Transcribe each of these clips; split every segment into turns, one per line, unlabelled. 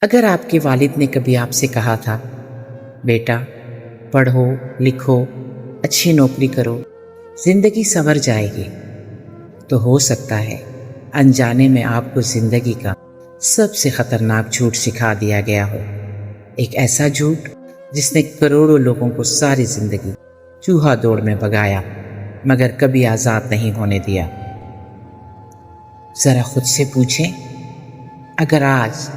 اگر آپ کے والد نے کبھی آپ سے کہا تھا، بیٹا پڑھو لکھو اچھی نوکری کرو زندگی سنور جائے گی، تو ہو سکتا ہے انجانے میں آپ کو زندگی کا سب سے خطرناک جھوٹ سکھا دیا گیا ہو، ایک ایسا جھوٹ جس نے کروڑوں لوگوں کو ساری زندگی چوہا دوڑ میں بھگایا مگر کبھی آزاد نہیں ہونے دیا۔ ذرا خود سے پوچھیں، اگر آج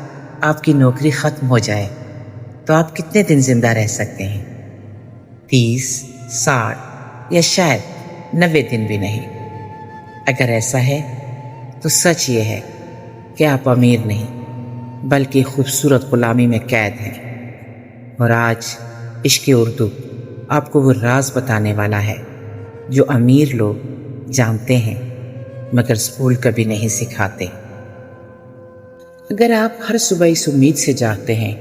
آپ کی نوکری ختم ہو جائے تو آپ کتنے دن زندہ رہ سکتے ہیں؟ 30، 60 یا شاید 90 دن بھی نہیں۔ اگر ایسا ہے تو سچ یہ ہے کہ آپ امیر نہیں بلکہ خوبصورت غلامی میں قید ہیں۔ اور آج عشق اردو آپ کو وہ راز بتانے والا ہے جو امیر لوگ جانتے ہیں مگر اسکول کبھی نہیں سکھاتے۔ اگر آپ ہر صبح اس امید سے جاگتے ہیں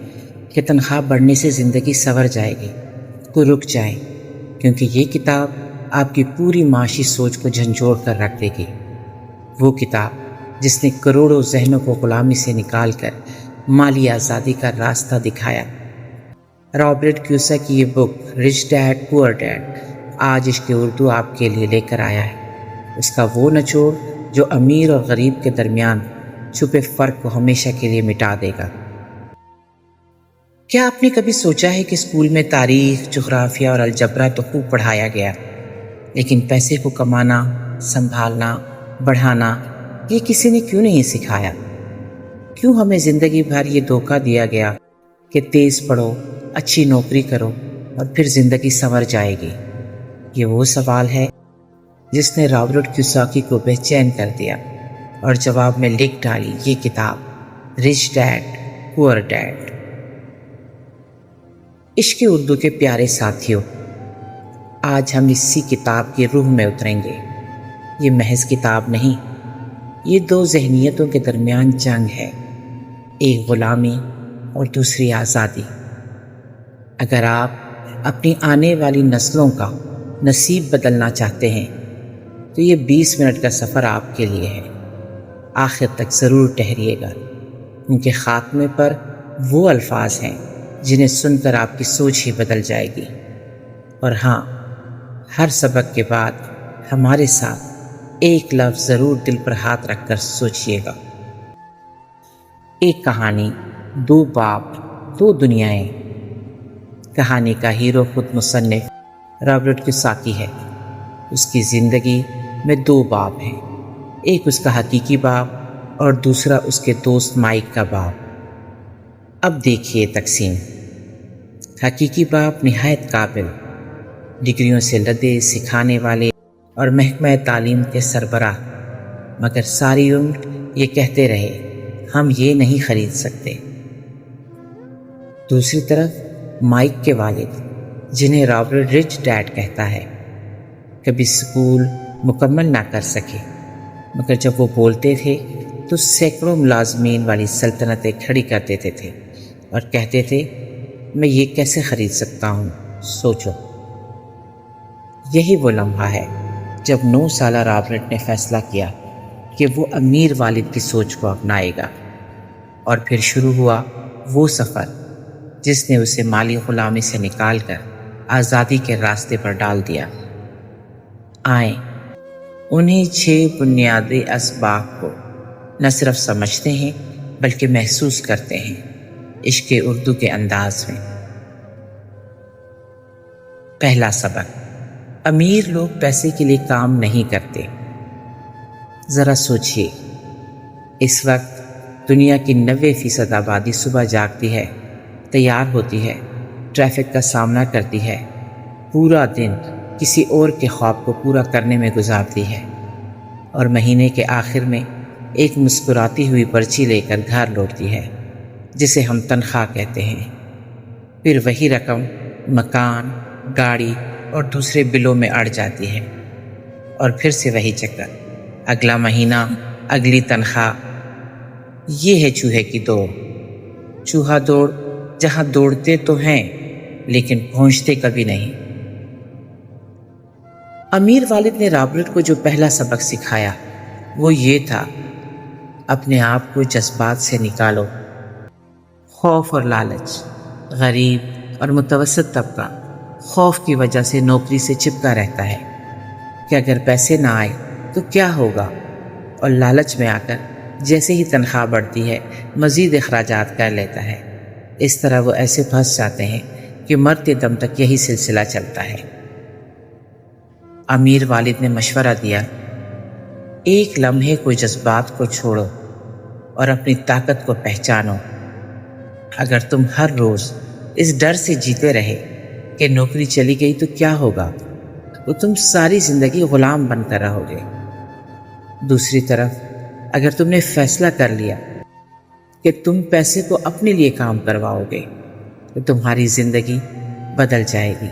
کہ تنخواہ بڑھنے سے زندگی سنور جائے گی تو رک جائیں، کیونکہ یہ کتاب آپ کی پوری معاشی سوچ کو جھنجھوڑ کر رکھ دے گی۔ وہ کتاب جس نے کروڑوں ذہنوں کو غلامی سے نکال کر مالی آزادی کا راستہ دکھایا۔ رابرٹ کیوسا کی یہ بک رچ ڈیڈ پور ڈیڈ آج عشق اردو آپ کے لیے لے کر آیا ہے، اس کا وہ نچوڑ جو امیر اور غریب کے درمیان چھپے فرق کو ہمیشہ کے لیے مٹا دے گا۔ کیا آپ نے کبھی سوچا ہے کہ اسکول میں تاریخ، جغرافیہ اور الجبرا تو خوب پڑھایا گیا، لیکن پیسے کو کمانا، سنبھالنا، بڑھانا یہ کسی نے کیوں نہیں سکھایا؟ کیوں ہمیں زندگی بھر یہ دھوکہ دیا گیا کہ تیز پڑھو، اچھی نوکری کرو اور پھر زندگی سنور جائے گی؟ یہ وہ سوال ہے جس نے رابرٹ کیوساکی کو بے چین کر دیا اور جواب میں لکھ ڈالی یہ کتاب رچ ڈیڈ پور ڈیڈ۔ عشق اردو کے پیارے ساتھیوں، آج ہم اسی کتاب کی روح میں اتریں گے۔ یہ محض کتاب نہیں، یہ دو ذہنیتوں کے درمیان جنگ ہے، ایک غلامی اور دوسری آزادی۔ اگر آپ اپنی آنے والی نسلوں کا نصیب بدلنا چاہتے ہیں تو یہ 20 منٹ کا سفر آپ کے لیے ہے۔ آخر تک ضرور ٹہریے گا، کیونکہ خاتمے پر وہ الفاظ ہیں جنہیں سن کر آپ کی سوچ ہی بدل جائے گی۔ اور ہاں، ہر سبق کے بعد ہمارے ساتھ ایک لفظ ضرور دل پر ہاتھ رکھ کر سوچئے گا۔ ایک کہانی، دو باپ، دو دنیایں۔ کہانی کا ہیرو خود مصنف رابرٹ کیوساکی ہے۔ اس کی زندگی میں دو باپ ہیں، ایک اس کا حقیقی باپ اور دوسرا اس کے دوست مائک کا باپ۔ اب دیکھیے تقسیم۔ حقیقی باپ نہایت قابل، ڈگریوں سے لدے، سکھانے والے اور محکمہ تعلیم کے سربراہ، مگر ساری عمر یہ کہتے رہے ہم یہ نہیں خرید سکتے۔ دوسری طرف مائک کے والد، جنہیں رابرٹ رچ ڈیڈ کہتا ہے، کبھی سکول مکمل نہ کر سکے، مگر جب وہ بولتے تھے تو سینکڑوں ملازمین والی سلطنتیں کھڑی کر دیتے تھے اور کہتے تھے میں یہ کیسے خرید سکتا ہوں، سوچو۔ یہی وہ لمحہ ہے جب 9 سالہ رابرٹ نے فیصلہ کیا کہ وہ امیر والد کی سوچ کو اپنائے گا، اور پھر شروع ہوا وہ سفر جس نے اسے مالی غلامی سے نکال کر آزادی کے راستے پر ڈال دیا۔ آئیں انہیں 6 بنیادی اسباق کو نہ صرف سمجھتے ہیں بلکہ محسوس کرتے ہیں، عشق اردو کے انداز میں۔ پہلا سبق، امیر لوگ پیسے کے لیے کام نہیں کرتے۔ ذرا سوچئے، اس وقت دنیا کی 90% آبادی صبح جاگتی ہے، تیار ہوتی ہے، ٹریفک کا سامنا کرتی ہے، پورا دن کسی اور کے خواب کو پورا کرنے میں گزارتی ہے، اور مہینے کے آخر میں ایک مسکراتی ہوئی پرچی لے کر گھر لوٹتی ہے جسے ہم تنخواہ کہتے ہیں۔ پھر وہی رقم مکان، گاڑی اور دوسرے بلوں میں اڑ جاتی ہے، اور پھر سے وہی چکر، اگلا مہینہ، اگلی تنخواہ۔ یہ ہے چوہے کی دوڑ، چوہا دوڑ جہاں دوڑتے تو ہیں لیکن پہنچتے کبھی نہیں۔ امیر والد نے رابرٹ کو جو پہلا سبق سکھایا وہ یہ تھا، اپنے آپ کو جذبات سے نکالو، خوف اور لالچ۔ غریب اور متوسط طبقہ خوف کی وجہ سے نوکری سے چپکا رہتا ہے کہ اگر پیسے نہ آئے تو کیا ہوگا، اور لالچ میں آ کر جیسے ہی تنخواہ بڑھتی ہے مزید اخراجات کر لیتا ہے۔ اس طرح وہ ایسے پھنس جاتے ہیں کہ مرتے دم تک یہی سلسلہ چلتا ہے۔ امیر والد نے مشورہ دیا، ایک لمحے کو جذبات کو چھوڑو اور اپنی طاقت کو پہچانو۔ اگر تم ہر روز اس ڈر سے جیتے رہے کہ نوکری چلی گئی تو کیا ہوگا، تو تم ساری زندگی غلام بن کر رہو گے۔ دوسری طرف اگر تم نے فیصلہ کر لیا کہ تم پیسے کو اپنے لیے کام کرواؤ گے تو تمہاری زندگی بدل جائے گی۔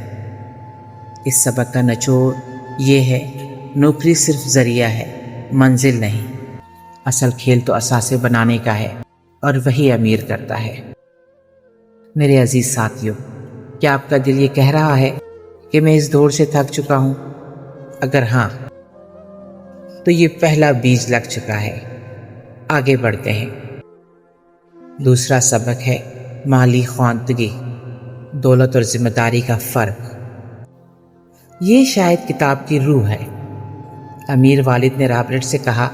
اس سبق کا نچوڑ یہ ہے، نوکری صرف ذریعہ ہے، منزل نہیں۔ اصل کھیل تو اثاثے بنانے کا ہے، اور وہی امیر کرتا ہے۔ میرے عزیز ساتھیوں، کیا آپ کا دل یہ کہہ رہا ہے کہ میں اس دوڑ سے تھک چکا ہوں؟ اگر ہاں تو یہ پہلا بیج لگ چکا ہے۔ آگے بڑھتے ہیں۔ دوسرا سبق ہے مالی خواندگی، دولت اور ذمہ داری کا فرق۔ یہ شاید کتاب کی روح ہے۔ امیر والد نے رابرٹ سے کہا،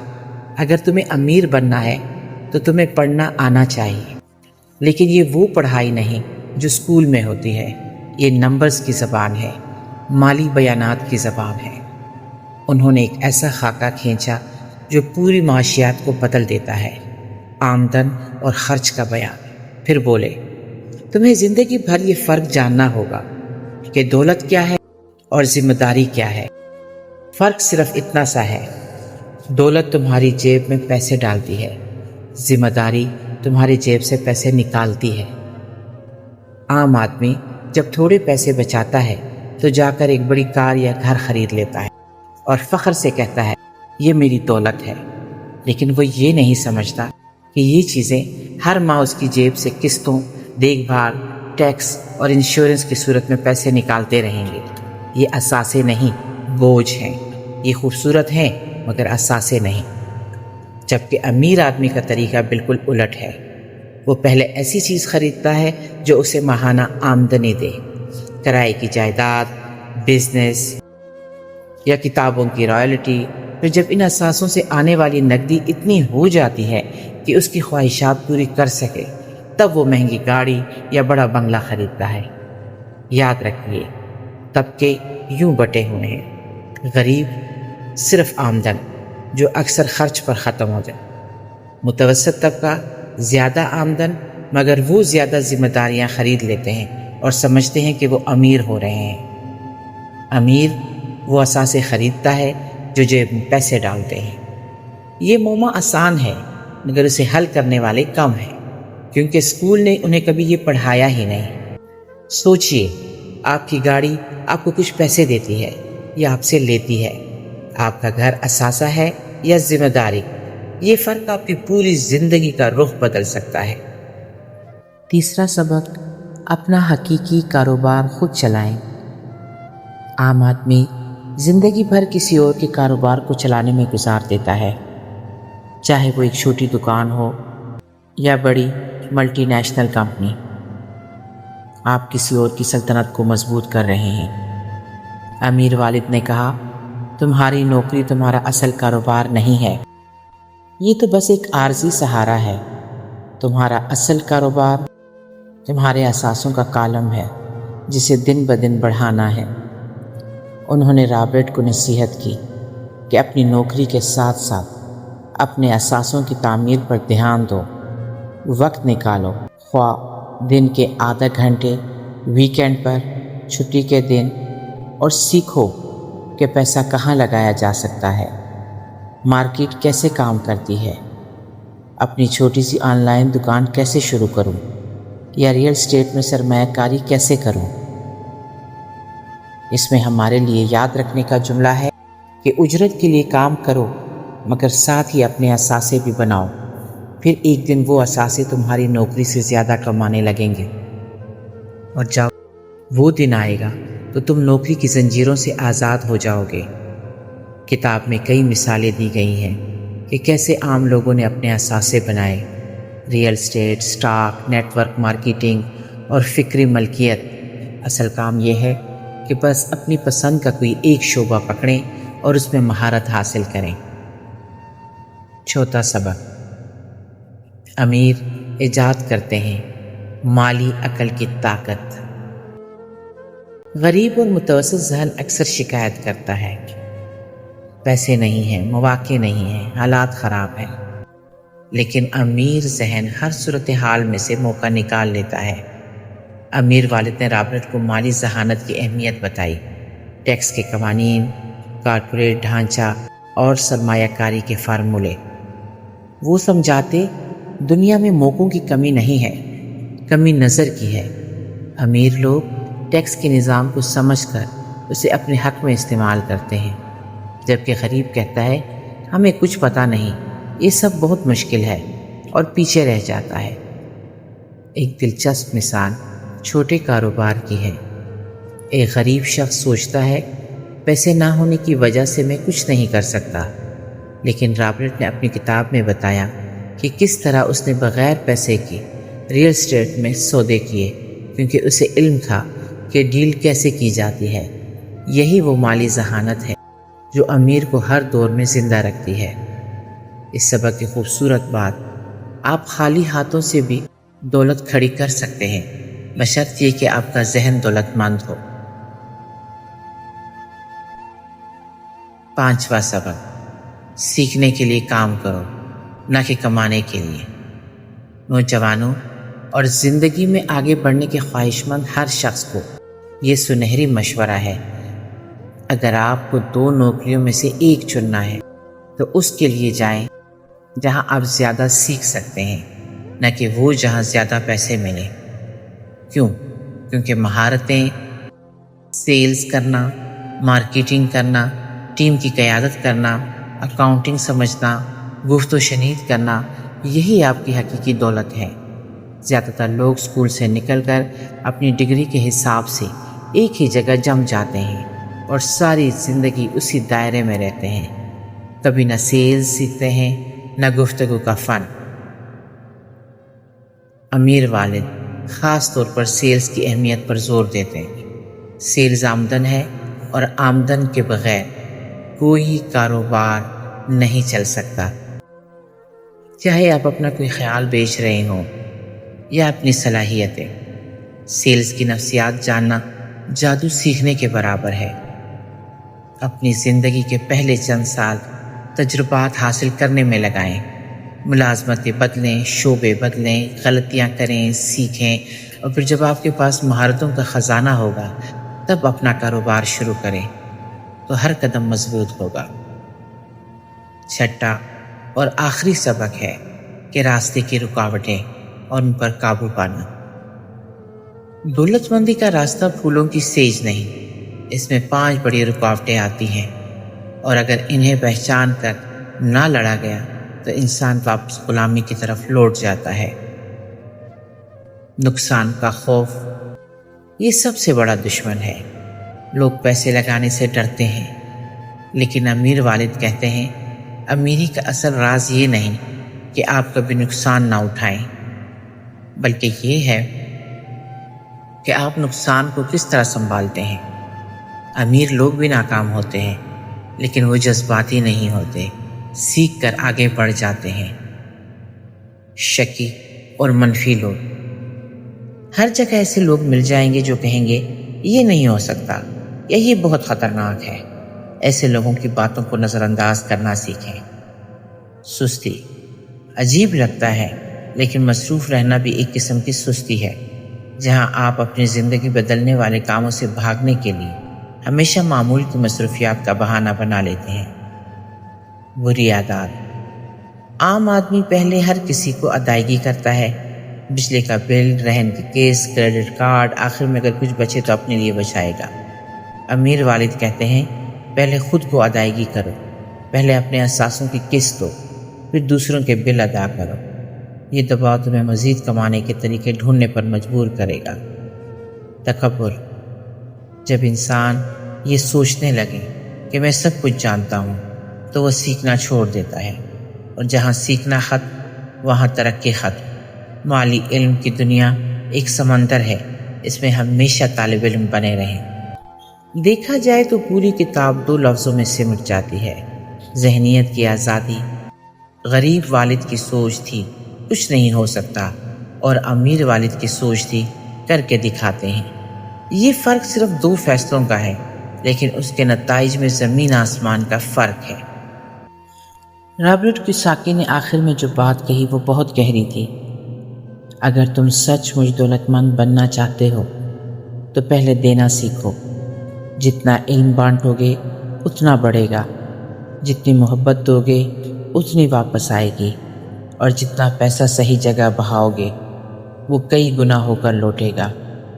اگر تمہیں امیر بننا ہے تو تمہیں پڑھنا آنا چاہیے، لیکن یہ وہ پڑھائی نہیں جو اسکول میں ہوتی ہے۔ یہ نمبرز کی زبان ہے، مالی بیانات کی زبان ہے۔ انہوں نے ایک ایسا خاکہ کھینچا جو پوری معاشیات کو بدل دیتا ہے، آمدن اور خرچ کا بیان۔ پھر بولے، تمہیں زندگی بھر یہ فرق جاننا ہوگا کہ دولت کیا ہے اور ذمہ داری کیا ہے۔ فرق صرف اتنا سا ہے، دولت تمہاری جیب میں پیسے ڈالتی ہے، ذمہ داری تمہاری جیب سے پیسے نکالتی ہے۔ عام آدمی جب تھوڑے پیسے بچاتا ہے تو جا کر ایک بڑی کار یا گھر خرید لیتا ہے اور فخر سے کہتا ہے، یہ میری دولت ہے۔ لیکن وہ یہ نہیں سمجھتا کہ یہ چیزیں ہر ماہ اس کی جیب سے قسطوں، دیکھ بھال، ٹیکس اور انشورنس کی صورت میں پیسے نکالتے رہیں گے۔ یہ اثاثے نہیں، بوجھ ہیں۔ یہ خوبصورت ہیں مگر اثاثے نہیں۔ جبکہ امیر آدمی کا طریقہ بالکل الٹ ہے۔ وہ پہلے ایسی چیز خریدتا ہے جو اسے ماہانہ آمدنی دے، کرائے کی جائیداد، بزنس یا کتابوں کی رائلٹی۔ پھر جب ان اثاثوں سے آنے والی نقدی اتنی ہو جاتی ہے کہ اس کی خواہشات پوری کر سکے، تب وہ مہنگی گاڑی یا بڑا بنگلہ خریدتا ہے۔ یاد رکھیے، طبقے یوں بٹے ہوئے ہیں، غریب صرف آمدن جو اکثر خرچ پر ختم ہو جائے، متوسط طبقہ زیادہ آمدن مگر وہ زیادہ ذمہ داریاں خرید لیتے ہیں اور سمجھتے ہیں کہ وہ امیر ہو رہے ہیں۔ امیر وہ اثاثے خریدتا ہے جو جیب میں پیسے ڈالتے ہیں۔ یہ معمہ آسان ہے مگر اسے حل کرنے والے کم ہیں، کیونکہ اسکول نے انہیں کبھی یہ پڑھایا ہی نہیں۔ سوچئے، آپ کی گاڑی آپ کو کچھ پیسے دیتی ہے یا آپ سے لیتی ہے؟ آپ کا گھر اثاثہ ہے یا ذمہ داری؟ یہ فرق آپ کی پوری زندگی کا رخ بدل سکتا ہے۔ تیسرا سبق، اپنا حقیقی کاروبار خود چلائیں۔ عام آدمی زندگی بھر کسی اور کے کاروبار کو چلانے میں گزار دیتا ہے، چاہے وہ ایک چھوٹی دکان ہو یا بڑی ملٹی نیشنل کمپنی۔ آپ کسی اور کی سلطنت کو مضبوط کر رہے ہیں۔ امیر والد نے کہا، تمہاری نوکری تمہارا اصل کاروبار نہیں ہے، یہ تو بس ایک عارضی سہارا ہے۔ تمہارا اصل کاروبار تمہارے اثاثوں کا کالم ہے جسے دن بدن بڑھانا ہے۔ انہوں نے رابرٹ کو نصیحت کی کہ اپنی نوکری کے ساتھ ساتھ اپنے اثاثوں کی تعمیر پر دھیان دو، وقت نکالو، خواہ دن کے آدھا گھنٹے، ویکینڈ پر، چھٹی کے دن، اور سیکھو کہ پیسہ کہاں لگایا جا سکتا ہے، مارکیٹ کیسے کام کرتی ہے، اپنی چھوٹی سی آن لائن دکان کیسے شروع کروں، یا ریئل اسٹیٹ میں سرمایہ کاری کیسے کروں۔ اس میں ہمارے لیے یاد رکھنے کا جملہ ہے کہ اجرت کے لیے کام کرو مگر ساتھ ہی اپنے اثاثے بھی بناؤ، پھر ایک دن وہ اثاثے تمہاری نوکری سے زیادہ کمانے لگیں گے، اور جب وہ دن آئے گا تو تم نوکری کی زنجیروں سے آزاد ہو جاؤ گے۔ کتاب میں کئی مثالیں دی گئی ہیں کہ کیسے عام لوگوں نے اپنے اثاثے بنائے، real estate, stock, network marketing اور فکری ملکیت۔ اصل کام یہ ہے کہ بس اپنی پسند کا کوئی ایک شعبہ پکڑیں اور اس میں مہارت حاصل کریں۔ چوتھا سبق، امیر ایجاد کرتے ہیں مالی عقل کی طاقت۔ غریب اور متوسط ذہن اکثر شکایت کرتا ہے کہ پیسے نہیں ہیں، مواقع نہیں ہیں، حالات خراب ہیں، لیکن امیر ذہن ہر صورتحال میں سے موقع نکال لیتا ہے۔ امیر والد نے رابرٹ کو مالی ذہانت کی اہمیت بتائی، ٹیکس کے قوانین، کارپوریٹ ڈھانچہ اور سرمایہ کاری کے فارمولے۔ وہ سمجھاتے دنیا میں موقعوں کی کمی نہیں ہے، کمی نظر کی ہے۔ امیر لوگ ٹیکس کے نظام کو سمجھ کر اسے اپنے حق میں استعمال کرتے ہیں، جبکہ غریب کہتا ہے ہمیں کچھ پتہ نہیں، یہ سب بہت مشکل ہے، اور پیچھے رہ جاتا ہے۔ ایک دلچسپ مثال چھوٹے کاروبار کی ہے۔ ایک غریب شخص سوچتا ہے پیسے نہ ہونے کی وجہ سے میں کچھ نہیں کر سکتا، لیکن رابرٹ نے اپنی کتاب میں بتایا کہ کس طرح اس نے بغیر پیسے کے ریئل اسٹیٹ میں سودے کیے، کیونکہ اسے علم تھا کہ ڈیل کیسے کی جاتی ہے۔ یہی وہ مالی ذہانت ہے جو امیر کو ہر دور میں زندہ رکھتی ہے۔ اس سبق کی خوبصورت بات، آپ خالی ہاتھوں سے بھی دولت کھڑی کر سکتے ہیں، بشرط یہ کہ آپ کا ذہن دولت مند ہو۔ پانچواں سبق، سیکھنے کے لیے کام کرو، نہ کہ کمانے کے لیے۔ نوجوانوں اور زندگی میں آگے بڑھنے کے خواہش مند ہر شخص کو یہ سنہری مشورہ ہے۔ اگر آپ کو 2 نوکریوں میں سے ایک چننا ہے تو اس کے لیے جائیں جہاں آپ زیادہ سیکھ سکتے ہیں، نہ کہ وہ جہاں زیادہ پیسے ملیں۔ کیوں؟ کیونکہ مہارتیں، سیلز کرنا، مارکیٹنگ کرنا، ٹیم کی قیادت کرنا، اکاؤنٹنگ سمجھنا، گفت و شنید کرنا، یہی آپ کی حقیقی دولت ہے۔ زیادہ تر لوگ اسکول سے نکل کر اپنی ڈگری کے حساب سے ایک ہی جگہ جم جاتے ہیں اور ساری زندگی اسی دائرے میں رہتے ہیں، کبھی نہ سیلز سیکھتے ہیں نہ گفتگو کا فن۔ امیر والد خاص طور پر سیلز کی اہمیت پر زور دیتے ہیں۔ سیلز آمدن ہے، اور آمدن کے بغیر کوئی کاروبار نہیں چل سکتا۔ چاہے آپ اپنا کوئی خیال بیچ رہے ہوں یا اپنی صلاحیتیں، سیلز کی نفسیات جاننا جادو سیکھنے کے برابر ہے۔ اپنی زندگی کے پہلے چند سال تجربات حاصل کرنے میں لگائیں، ملازمتیں بدلیں، شعبے بدلیں، غلطیاں کریں، سیکھیں، اور پھر جب آپ کے پاس مہارتوں کا خزانہ ہوگا تب اپنا کاروبار شروع کریں تو ہر قدم مضبوط ہوگا۔ چھٹا اور آخری سبق ہے کہ راستے کی رکاوٹیں اور ان پر قابو پانا۔ دولت مندی کا راستہ پھولوں کی سیج نہیں، اس میں 5 بڑی رکاوٹیں آتی ہیں، اور اگر انہیں پہچان کر نہ لڑا گیا تو انسان واپس غلامی کی طرف لوٹ جاتا ہے۔ نقصان کا خوف یہ سب سے بڑا دشمن ہے۔ لوگ پیسے لگانے سے ڈرتے ہیں، لیکن امیر والد کہتے ہیں امیری کا اصل راز یہ نہیں کہ آپ کبھی نقصان نہ اٹھائیں، بلکہ یہ ہے کہ آپ نقصان کو کس طرح سنبھالتے ہیں۔ امیر لوگ بھی ناکام ہوتے ہیں، لیکن وہ جذباتی نہیں ہوتے، سیکھ کر آگے بڑھ جاتے ہیں۔ شکی اور منفی لوگ، ہر جگہ ایسے لوگ مل جائیں گے جو کہیں گے یہ نہیں ہو سکتا یا یہ بہت خطرناک ہے۔ ایسے لوگوں کی باتوں کو نظر انداز کرنا سیکھیں۔ سستی عجیب لگتا ہے، لیکن مصروف رہنا بھی ایک قسم کی سستی ہے، جہاں آپ اپنی زندگی بدلنے والے کاموں سے بھاگنے کے لیے ہمیشہ معمول کی مصروفیات کا بہانہ بنا لیتے ہیں۔ بری عادات، عام آدمی پہلے ہر کسی کو ادائیگی کرتا ہے، بجلی کا بل، رہن کی قسط، کریڈٹ کارڈ، آخر میں اگر کچھ بچے تو اپنے لیے بچائے گا۔ امیر والد کہتے ہیں پہلے خود کو ادائیگی کرو، پہلے اپنے اثاثوں کی قسط دو، پھر دوسروں کے بل ادا کرو۔ یہ دباؤ تمہیں مزید کمانے کے طریقے ڈھونڈنے پر مجبور کرے گا۔ تکبر، جب انسان یہ سوچنے لگے کہ میں سب کچھ جانتا ہوں تو وہ سیکھنا چھوڑ دیتا ہے، اور جہاں سیکھنا ختم وہاں ترقی ختم۔ مالی علم کی دنیا ایک سمندر ہے، اس میں ہمیشہ طالب علم بنے رہیں۔ دیکھا جائے تو پوری کتاب 2 لفظوں میں سمٹ جاتی ہے: ذہنیت کی آزادی۔ غریب والد کی سوچ تھی کچھ نہیں ہو سکتا، اور امیر والد کی سوچ تھی کر کے دکھاتے ہیں۔ یہ فرق صرف 2 فیصلوں کا ہے، لیکن اس کے نتائج میں زمین آسمان کا فرق ہے۔ رابرٹ کیوساکی نے آخر میں جو بات کہی وہ بہت گہری تھی۔ اگر تم سچ مچ دولت مند بننا چاہتے ہو تو پہلے دینا سیکھو۔ جتنا علم بانٹو گے اتنا بڑھے گا، جتنی محبت دو گے اتنی واپس آئے گی، اور جتنا پیسہ صحیح جگہ بہاؤ گے وہ کئی گنا ہو کر لوٹے گا،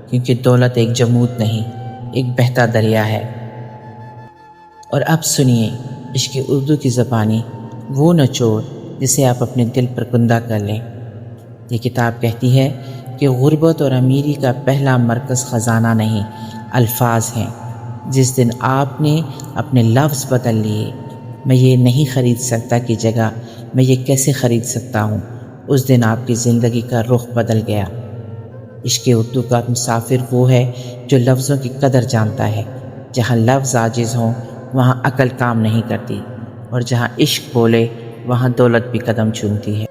کیونکہ دولت ایک جمود نہیں، ایک بہتا دریا ہے۔ اور اب سنیے عشق اردو کی زبانی، وہ نچوڑ جسے آپ اپنے دل پر کندہ کر لیں۔ یہ کتاب کہتی ہے کہ غربت اور امیری کا پہلا مرکز خزانہ نہیں، الفاظ ہیں۔ جس دن آپ نے اپنے لفظ بدل لیے، میں یہ نہیں خرید سکتا کی جگہ میں یہ کیسے خرید سکتا ہوں، اس دن آپ کی زندگی کا رخ بدل گیا۔ عشق اردو کا مسافر وہ ہے جو لفظوں کی قدر جانتا ہے۔ جہاں لفظ عاجز ہوں وہاں عقل کام نہیں کرتی، اور جہاں عشق بولے وہاں دولت بھی قدم چومتی ہے۔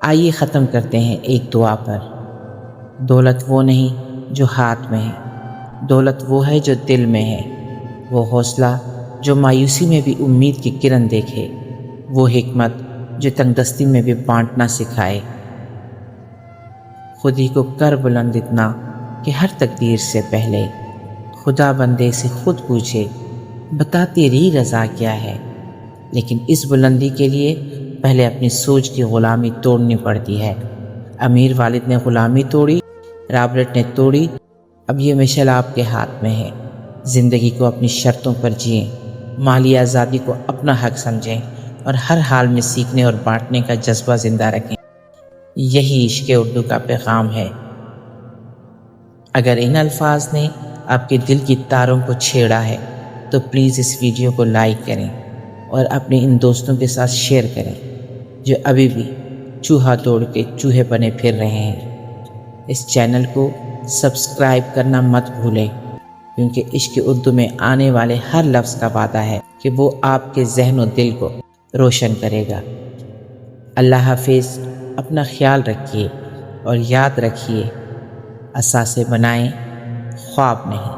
آئیے ختم کرتے ہیں ایک دعا پر۔ دولت وہ نہیں جو ہاتھ میں ہے، دولت وہ ہے جو دل میں ہے۔ وہ حوصلہ جو مایوسی میں بھی امید کی کرن دیکھے، وہ حکمت جو تنگ دستی میں بھی بانٹنا سکھائے۔ خود ہی کو کر بلند اتنا کہ ہر تقدیر سے پہلے خدا بندے سے خود پوچھے، بتا تیری رضا کیا ہے؟ لیکن اس بلندی کے لیے پہلے اپنی سوچ کی غلامی توڑنی پڑتی ہے۔ امیر والد نے غلامی توڑی، رابرٹ نے توڑی، اب یہ مشعل آپ کے ہاتھ میں ہے۔ زندگی کو اپنی شرطوں پر جئیں، مالی آزادی کو اپنا حق سمجھیں، اور ہر حال میں سیکھنے اور بانٹنے کا جذبہ زندہ رکھیں۔ یہی عشق اردو کا پیغام ہے۔ اگر ان الفاظ نے آپ کے دل کی تاروں کو چھیڑا ہے تو پلیز اس ویڈیو کو لائک کریں، اور اپنے ان دوستوں کے ساتھ شیئر کریں جو ابھی بھی چوہا توڑ کے چوہے بنے پھر رہے ہیں۔ اس چینل کو سبسکرائب کرنا مت بھولیں، کیونکہ عشق اردو میں آنے والے ہر لفظ کا وعدہ ہے کہ وہ آپ کے ذہن و دل کو روشن کرے گا۔ اللہ حافظ، اپنا خیال رکھیے، اور یاد رکھیے، اثاثے بنائیں خواب نہیں۔